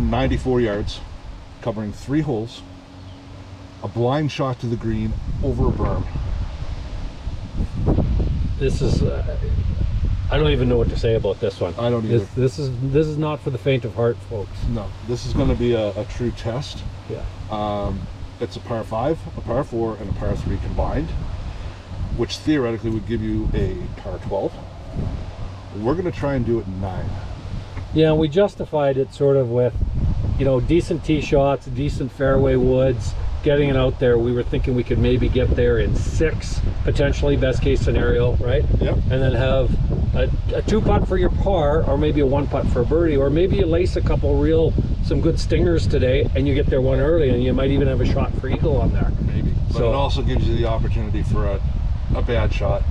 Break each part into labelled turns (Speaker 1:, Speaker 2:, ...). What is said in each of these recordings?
Speaker 1: 294 yards, covering 3 holes, a blind shot to the green over a berm.
Speaker 2: This is, I don't even know what to say about this one.
Speaker 1: I don't either.
Speaker 2: This is not for the faint of heart, folks.
Speaker 1: No, this is going to be a true test.
Speaker 2: Yeah.
Speaker 1: It's a par 5, a par 4, and a par 3 combined, which theoretically would give you a par 12. We're going to try and do it 9.
Speaker 2: Yeah, we justified it sort of with, you know, decent tee shots, decent fairway woods, getting it out there. We were thinking we could maybe get there in 6, potentially, best case scenario, right?
Speaker 1: Yep.
Speaker 2: And then have a 2-putt for your par, or maybe a 1-putt for a birdie, or maybe you lace a couple some good stingers today, and you get there one early, and you might even have a shot for eagle on there.
Speaker 1: Maybe. But
Speaker 2: So,
Speaker 1: it also gives you the opportunity for a bad shot,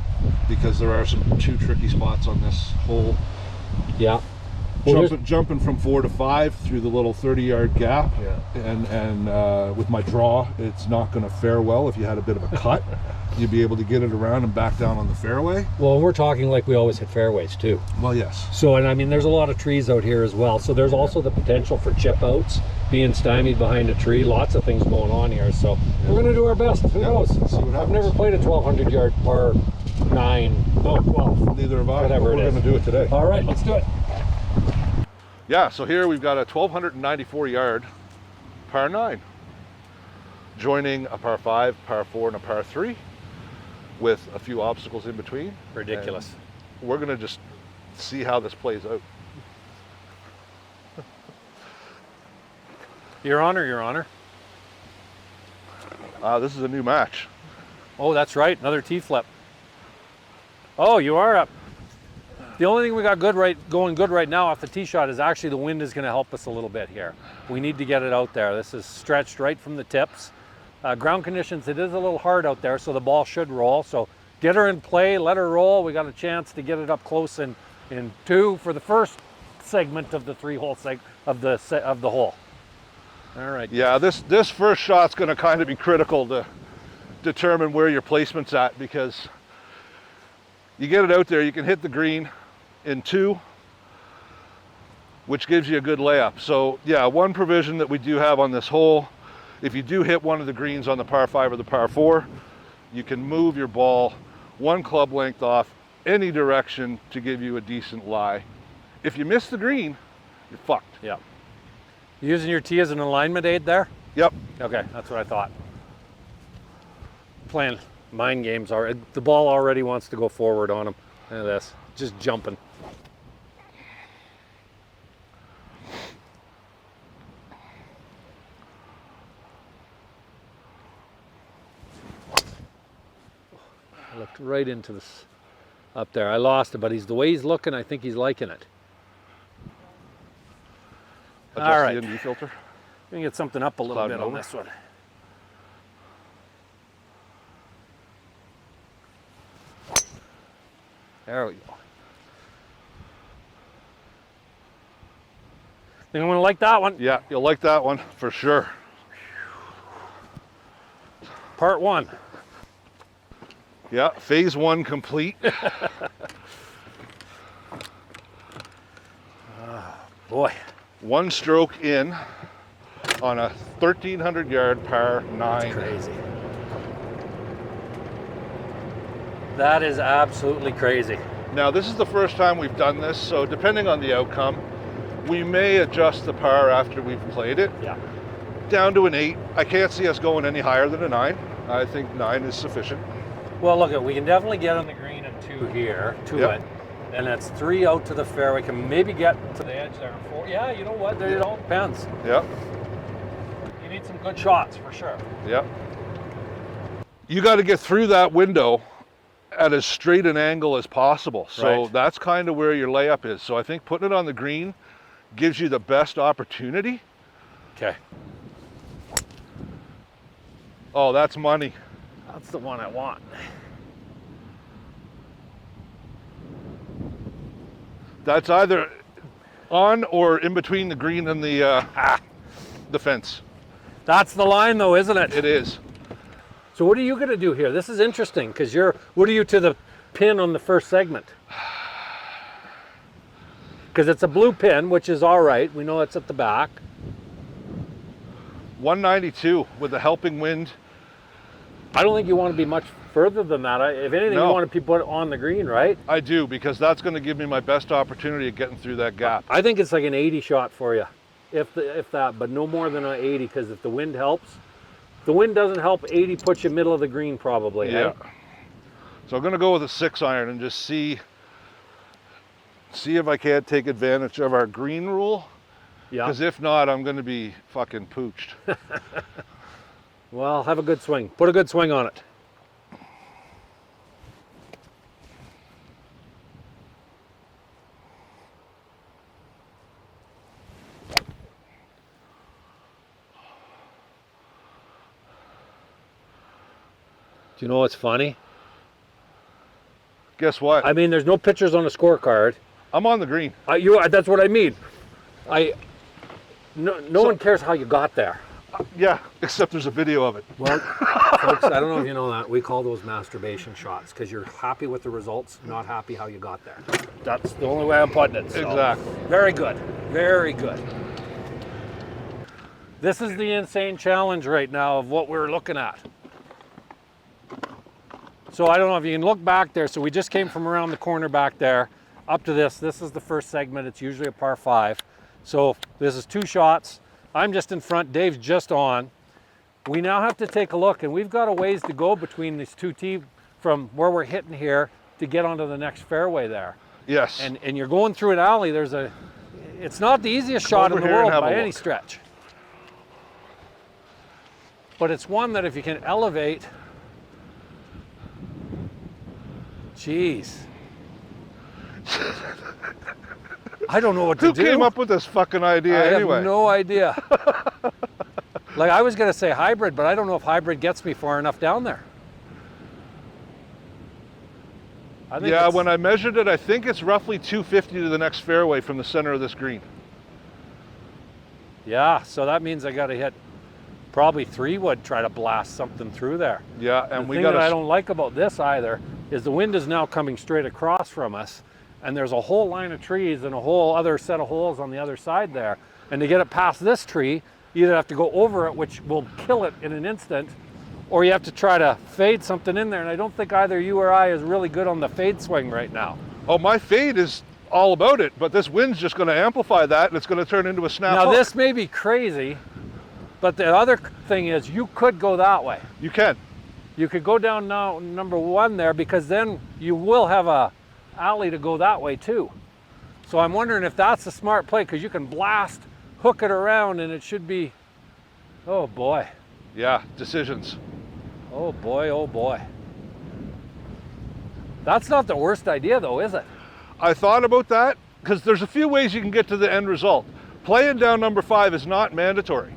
Speaker 1: because there are some 2 tricky spots on this hole.
Speaker 2: yeah. Well,
Speaker 1: Jumping from 4 to 5 through the little 30-yard gap,
Speaker 2: Yeah.
Speaker 1: and with my draw, it's not going to fare well. If you had a bit of a cut, you'd be able to get it around and back down on the fairway.
Speaker 2: well, we're talking like we always hit fairways too.
Speaker 1: Well, yes.
Speaker 2: So, and I mean, there's a lot of trees out here as well. So there's also the potential for chip outs, being stymied behind a tree. Lots of things going on here. So we're going to do our best. Who knows?
Speaker 1: Let's see what happens.
Speaker 2: I've never played a 1,200-yard par 9, no, 12.
Speaker 1: Neither have I.
Speaker 2: Whatever
Speaker 1: We're
Speaker 2: it is.
Speaker 1: going to do it today.
Speaker 2: All right, let's do it.
Speaker 1: Yeah, so here we've got a 1,294-yard par 9, joining a par 5, par 4, and a par 3, with a few obstacles in between.
Speaker 2: Ridiculous.
Speaker 1: And we're going to just see how this plays out.
Speaker 2: Your Honor, Your Honor.
Speaker 1: This is a new match.
Speaker 2: Oh, that's right, another T-flip. Oh, you are up. The only thing we got going good right now off the tee shot is actually the wind is going to help us a little bit here. We need to get it out there. This is stretched right from the tips. Ground conditions, it is a little hard out there, so the ball should roll. So get her in play, let her roll. We got a chance to get it up close in 2 for the first segment of the 3-hole of the hole. All right.
Speaker 1: Yeah, this first shot's going to kind of be critical to determine where your placement's at, because you get it out there, you can hit the green in 2, which gives you a good layup. So yeah, one provision that we do have on this hole, if you do hit one of the greens on the par 5 or the par 4, you can move your ball 1 club length off any direction to give you a decent lie. If you miss the green, you're fucked.
Speaker 2: Yeah. You using your tee as an alignment aid there?
Speaker 1: Yep.
Speaker 2: Okay, that's what I thought. Playing mind games already. The ball already wants to go forward on him. Look at this, just jumping. I looked right into this up there. I lost it, but the way he's looking, I think he's liking it.
Speaker 1: Adjust
Speaker 2: All right.
Speaker 1: the ND filter.
Speaker 2: We can get something up a little
Speaker 1: Cloud
Speaker 2: bit on
Speaker 1: over.
Speaker 2: this one. There we go. Think I'm gonna like that one.
Speaker 1: Yeah, you'll like that one for sure.
Speaker 2: Part 1.
Speaker 1: Yeah, phase 1 complete.
Speaker 2: Boy.
Speaker 1: 1 stroke in on a 1,300-yard par 9.
Speaker 2: Crazy. That is absolutely crazy.
Speaker 1: Now, this is the first time we've done this, so depending on the outcome, we may adjust the par after we've played it.
Speaker 2: Yeah.
Speaker 1: Down to an 8. I can't see us going any higher than a 9. I think 9 is sufficient.
Speaker 2: Well, look, we can definitely get on the green at 2 here, to
Speaker 1: Yep.
Speaker 2: it. And that's 3 out to the fairway. Can maybe get to the edge there. 4. Yeah, you know what? It all depends.
Speaker 1: Yep,
Speaker 2: You need some good shots for sure.
Speaker 1: yep. You got to get through that window at as straight an angle as possible. So
Speaker 2: Right.
Speaker 1: that's kind of where your layup is. So I think putting it on the green gives you the best opportunity.
Speaker 2: Okay.
Speaker 1: Oh, that's money.
Speaker 2: That's the one I want.
Speaker 1: That's either on or in between the green and the fence.
Speaker 2: That's the line though, isn't it?
Speaker 1: It is.
Speaker 2: So what are you going to do here? This is interesting because what are you to the pin on the first segment? Because it's a blue pin, which is all right. We know it's at the back.
Speaker 1: 192 with a helping wind.
Speaker 2: I don't think you want to be much further than that. If anything,
Speaker 1: No.
Speaker 2: you want to put it on the green, right?
Speaker 1: I do, because that's going to give me my best opportunity of getting through that gap.
Speaker 2: I think it's like an 80 shot for you, if that, but no more than an 80, because if the wind helps, if the wind doesn't help, 80 puts you middle of the green probably.
Speaker 1: Yeah.
Speaker 2: Hey?
Speaker 1: So I'm going to go with a 6-iron and just see if I can't take advantage of our green rule.
Speaker 2: Yeah.
Speaker 1: Because if not, I'm going to be fucking pooched.
Speaker 2: Well, have a good swing. Put a good swing on it. Do you know what's funny?
Speaker 1: Guess what?
Speaker 2: I mean, there's no pictures on the scorecard.
Speaker 1: I'm on the green.
Speaker 2: That's what I mean. No one cares how you got there.
Speaker 1: Yeah, except there's a video of it.
Speaker 2: Well, folks, I don't know if you know that. We call those masturbation shots because you're happy with the results, not happy how you got there. That's the only way I'm putting it. So.
Speaker 1: Exactly.
Speaker 2: Very good. Very good. This is the insane challenge right now of what we're looking at. So I don't know if you can look back there. So we just came from around the corner back there up to this. This is the first segment. It's usually a par 5. So this is 2 shots. I'm just in front. Dave's just on. We now have to take a look, and we've got a ways to go between these 2 tees from where we're hitting here to get onto the next fairway there.
Speaker 1: Yes.
Speaker 2: And you're going through an alley. It's not the easiest shot in the world by any stretch. But it's one that if you can elevate, jeez. I don't know what to do.
Speaker 1: Who came up with this fucking idea anyway?
Speaker 2: I have no idea. Like I was going to say hybrid, but I don't know if hybrid gets me far enough down there.
Speaker 1: Yeah, when I measured it, I think it's roughly 250 to the next fairway from the center of this green.
Speaker 2: Yeah, so that means I got to hit probably 3-wood, try to blast something through there.
Speaker 1: Yeah, and
Speaker 2: the thing that I don't like about this either is the wind is now coming straight across from us, and there's a whole line of trees and a whole other set of holes on the other side there. And to get it past this tree, you either have to go over it, which will kill it in an instant, or you have to try to fade something in there. And I don't think either you or I is really good on the fade swing right now.
Speaker 1: Oh, my fade is all about it, but this wind's just going to amplify that, and it's going to turn into a snap
Speaker 2: Now
Speaker 1: hook.
Speaker 2: this may be crazy, but the other thing is you could go that way.
Speaker 1: You can.
Speaker 2: You could go down now number 1 there, because then you will have a alley to go that way too. So I'm wondering if that's a smart play, because you can blast, hook it around, and it should be, oh boy.
Speaker 1: Yeah, decisions.
Speaker 2: Oh boy, oh boy. That's not the worst idea though, is it?
Speaker 1: I thought about that, because there's a few ways you can get to the end result. Playing down number 5 is not mandatory.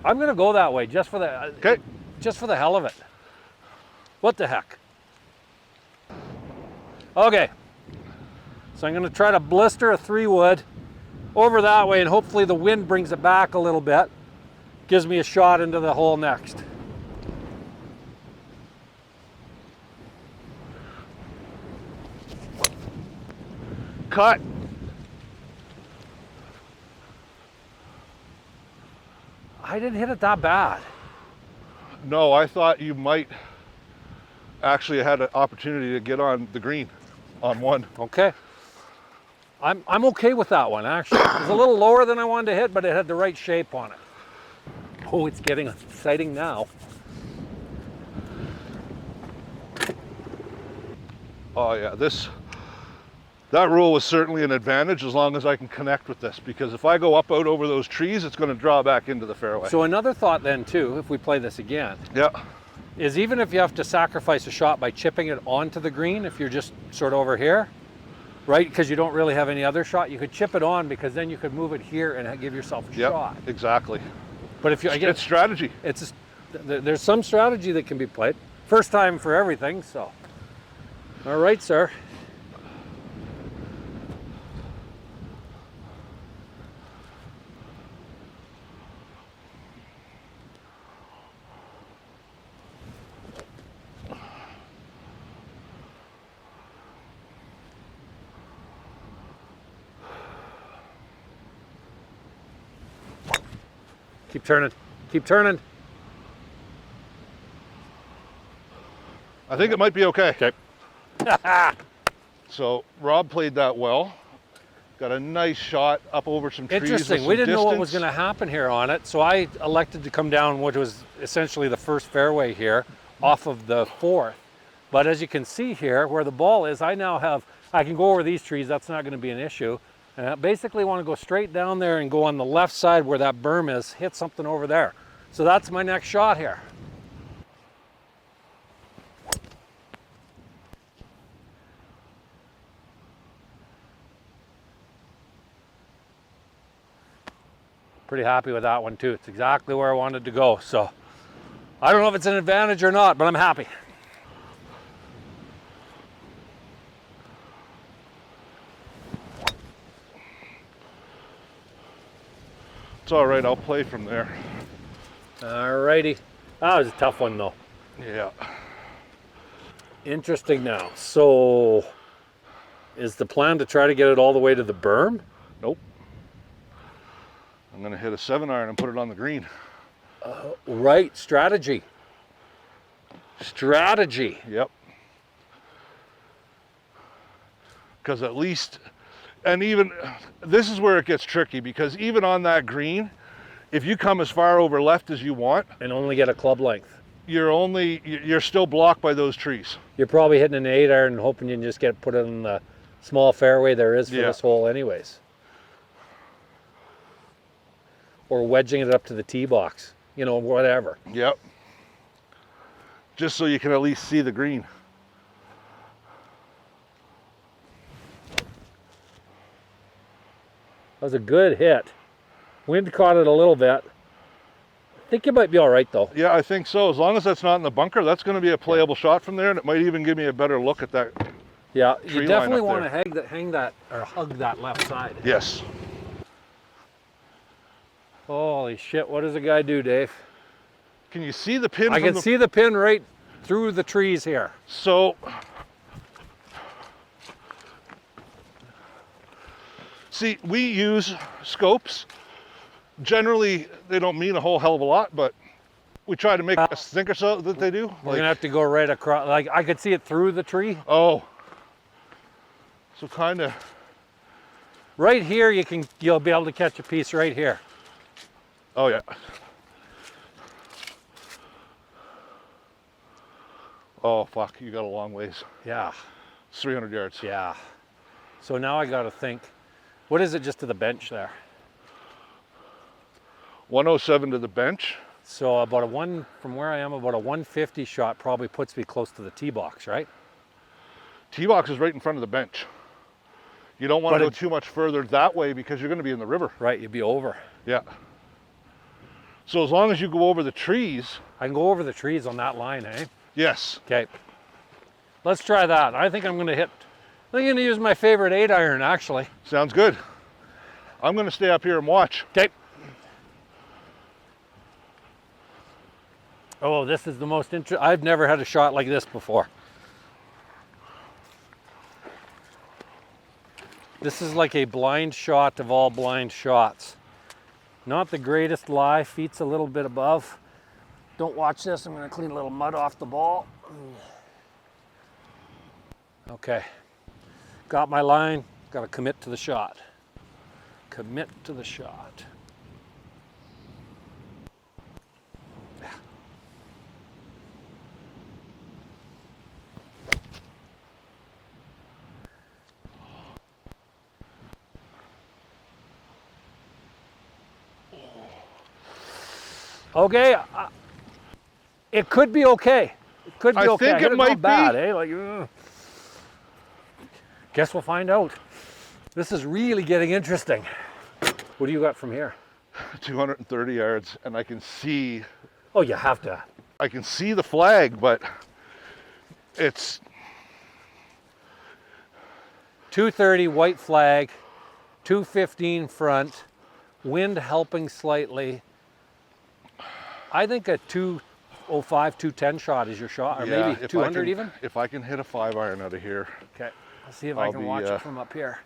Speaker 2: I'm gonna go that way just for the just for the hell of it. What the heck? Okay. So I'm gonna try to blister a 3-wood over that way, and hopefully the wind brings it back a little bit. Gives me a shot into the hole next.
Speaker 1: Cut.
Speaker 2: I didn't hit it that bad.
Speaker 1: No, I thought you might actually had an opportunity to get on the green on 1.
Speaker 2: Okay. I'm okay with that one, actually. It was a little lower than I wanted to hit, but it had the right shape on it. Oh, it's getting exciting now.
Speaker 1: Oh yeah, that rule was certainly an advantage as long as I can connect with this, because if I go up out over those trees, it's going to draw back into the fairway.
Speaker 2: So another thought then too, if we play this again,
Speaker 1: yeah,
Speaker 2: is even if you have to sacrifice a shot by chipping it onto the green, if you're just sort of over here, right, because you don't really have any other shot, you could chip it on, because then you could move it here and give yourself a shot.
Speaker 1: Exactly.
Speaker 2: But if you, again,
Speaker 1: it's strategy.
Speaker 2: There's some strategy that can be played. First time for everything, so. All right, sir. Keep turning. Keep turning.
Speaker 1: I think it might be okay.
Speaker 2: Okay.
Speaker 1: So Rob played that well. Got a nice shot up over some trees.
Speaker 2: Interesting.
Speaker 1: With
Speaker 2: We
Speaker 1: some
Speaker 2: didn't know what was
Speaker 1: distance.
Speaker 2: going to happen here on it, so I elected to come down what was essentially the first fairway here off of the 4th. But as you can see here, where the ball is, I can go over these trees. That's not going to be an issue. And I basically want to go straight down there and go on the left side where that berm is, hit something over there. So that's my next shot here. Pretty happy with that one too. It's exactly where I wanted to go. So I don't know if it's an advantage or not, but I'm happy.
Speaker 1: It's all right. I'll play from there.
Speaker 2: Alrighty. That was a tough one though.
Speaker 1: Yeah.
Speaker 2: Interesting now. So is the plan to try to get it all the way to the berm?
Speaker 1: Nope. I'm gonna hit a 7-iron and put it on the green.
Speaker 2: Right, strategy. Strategy.
Speaker 1: Yep. Because at least, and even, this is where it gets tricky, because even on that green, if you come as far over left as you want,
Speaker 2: And only get a club length.
Speaker 1: you're still blocked by those trees.
Speaker 2: You're probably hitting an 8-iron and hoping you can just put it in the small fairway there is for
Speaker 1: Yeah.
Speaker 2: this hole anyways. Or wedging it up to the tee box, you know, whatever.
Speaker 1: Yep. Just so you can at least see the green.
Speaker 2: That was a good hit. Wind caught it a little bit. I think you might be all right though.
Speaker 1: Yeah, I think so. As long as that's not in the bunker, that's going to be a playable shot from there, and it might even give me a better look at that.
Speaker 2: Yeah,
Speaker 1: Tree
Speaker 2: you
Speaker 1: line
Speaker 2: definitely
Speaker 1: up
Speaker 2: want to
Speaker 1: there.
Speaker 2: hang that or hug that left side.
Speaker 1: Yes.
Speaker 2: Holy shit, what does the guy do, Dave?
Speaker 1: Can you see the pin?
Speaker 2: I can see the pin right through the trees here.
Speaker 1: So, see, we use scopes. Generally, they don't mean a whole hell of a lot, but we try to make us think or so that they do.
Speaker 2: We're gonna have to go right across, like I could see it through the tree.
Speaker 1: Oh. So kind of.
Speaker 2: Right here, you'll be able to catch a piece right here.
Speaker 1: Oh yeah. Oh fuck, you got a long ways.
Speaker 2: Yeah,
Speaker 1: It's 300 yards.
Speaker 2: yeah. So now I gotta think, what is it just to the bench there?
Speaker 1: 107 to the bench.
Speaker 2: So from where I am, about a 150 shot probably puts me close to the tee box, right?
Speaker 1: Tee box is right in front of the bench. You don't want to go too much further that way because you're going to be in the river.
Speaker 2: Right, you'd be over.
Speaker 1: Yeah. So as long as you go over the trees.
Speaker 2: I can go over the trees on that line, eh?
Speaker 1: Yes.
Speaker 2: Okay. Let's try that. I think I'm gonna use my favorite 8-iron actually.
Speaker 1: Sounds good. I'm going to stay up here and watch.
Speaker 2: Okay. Oh, this is the most interesting. I've never had a shot like this before. This is like a blind shot of all blind shots. Not the greatest lie, feet's a little bit above. Don't watch this, I'm gonna clean a little mud off the ball. Okay, got my line, gotta commit to the shot. Commit to the shot. Okay, it could be okay. It could be okay.
Speaker 1: I think it might be.
Speaker 2: Bad, eh? Like, guess we'll find out. This is really getting interesting. What do you got from here?
Speaker 1: 230 yards, and I can see.
Speaker 2: Oh, you have to.
Speaker 1: I can see the flag, but it's
Speaker 2: 230 white flag, 215 front, wind helping slightly. I think a 205, 210 shot is your shot, or
Speaker 1: yeah,
Speaker 2: maybe 200 even.
Speaker 1: If I can hit a 5-iron out of here.
Speaker 2: Okay, I'll see if I can watch it from up here.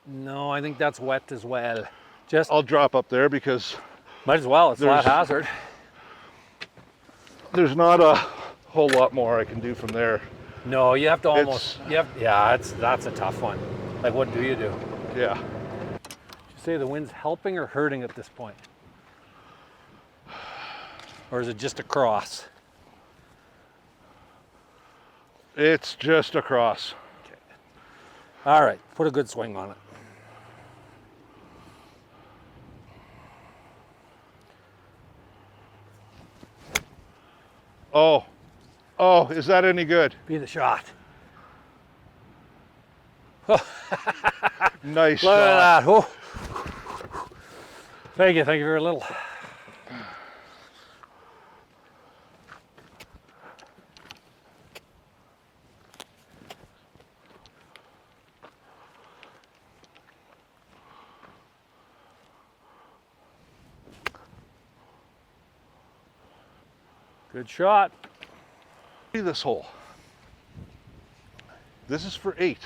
Speaker 2: No, I think that's wet as well. Just
Speaker 1: I'll drop up there because
Speaker 2: might as well. It's flat
Speaker 1: there's-
Speaker 2: hazard.
Speaker 1: there's not a whole lot more I can do from there.
Speaker 2: No, you have to almost. Yeah, that's a tough one. Like, what do you do?
Speaker 1: Yeah.
Speaker 2: Did you say the wind's helping or hurting at this point? Or is it just a cross?
Speaker 1: It's just across.
Speaker 2: Okay. All right, put a good swing on it.
Speaker 1: Oh. Oh, is that any good?
Speaker 2: Be the shot.
Speaker 1: Nice
Speaker 2: Look
Speaker 1: shot.
Speaker 2: at that. Oh. Thank you very little. Good shot.
Speaker 1: See this hole. This is for 8.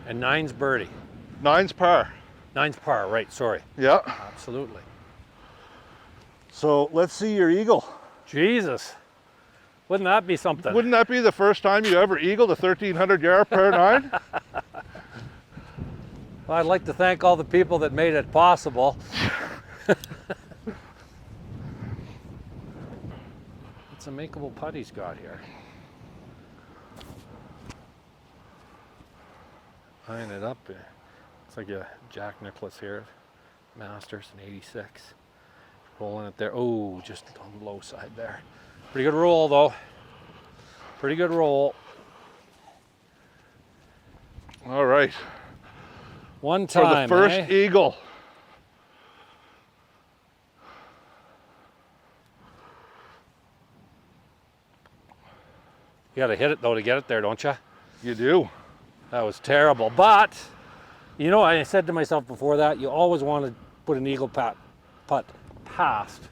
Speaker 2: And 9's birdie.
Speaker 1: 9's par.
Speaker 2: 9's par, right, sorry.
Speaker 1: Yeah.
Speaker 2: Absolutely.
Speaker 1: So let's see your eagle.
Speaker 2: Jesus. Wouldn't that be something?
Speaker 1: Wouldn't that be the first time you ever eagled a 1,300 yard par 9?
Speaker 2: Well, I'd like to thank all the people that made it possible. It's a makeable putt he's got here. Line it up there. It's like a Jack Nicklaus here, Masters in '86. Rolling it there. Oh, just on the low side there. Pretty good roll though. Pretty good roll.
Speaker 1: All right.
Speaker 2: One
Speaker 1: For
Speaker 2: time,
Speaker 1: the first
Speaker 2: eh?
Speaker 1: eagle.
Speaker 2: You gotta hit it though to get it there, don't you?
Speaker 1: You do.
Speaker 2: That was terrible. But, you know, I said to myself before that, you always want to put an eagle putt past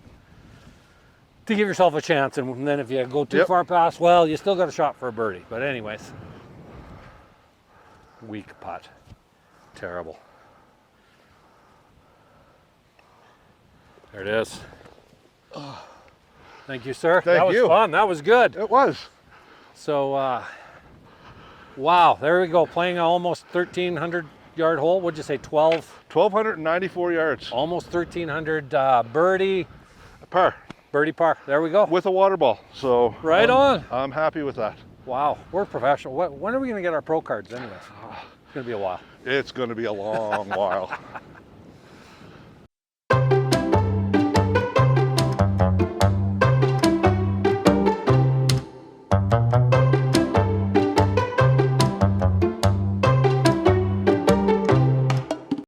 Speaker 2: to give yourself a chance. And then if you go too far past, well, you still got a shot for a birdie. But anyways, weak putt. Terrible. There it is. Thank you, sir.
Speaker 1: Thank
Speaker 2: that was
Speaker 1: you.
Speaker 2: fun. That was good.
Speaker 1: It was.
Speaker 2: So, wow, there we go. Playing an almost 1,300 yard hole. What'd you say, 12?
Speaker 1: 1,294 yards.
Speaker 2: Almost 1,300 birdie.
Speaker 1: Par.
Speaker 2: Birdie par. There we go.
Speaker 1: With a water ball. So
Speaker 2: Right on.
Speaker 1: I'm happy with that.
Speaker 2: Wow, we're professional. When are we going to get our pro cards anyways? It's going to be a while.
Speaker 1: It's going to be a long while.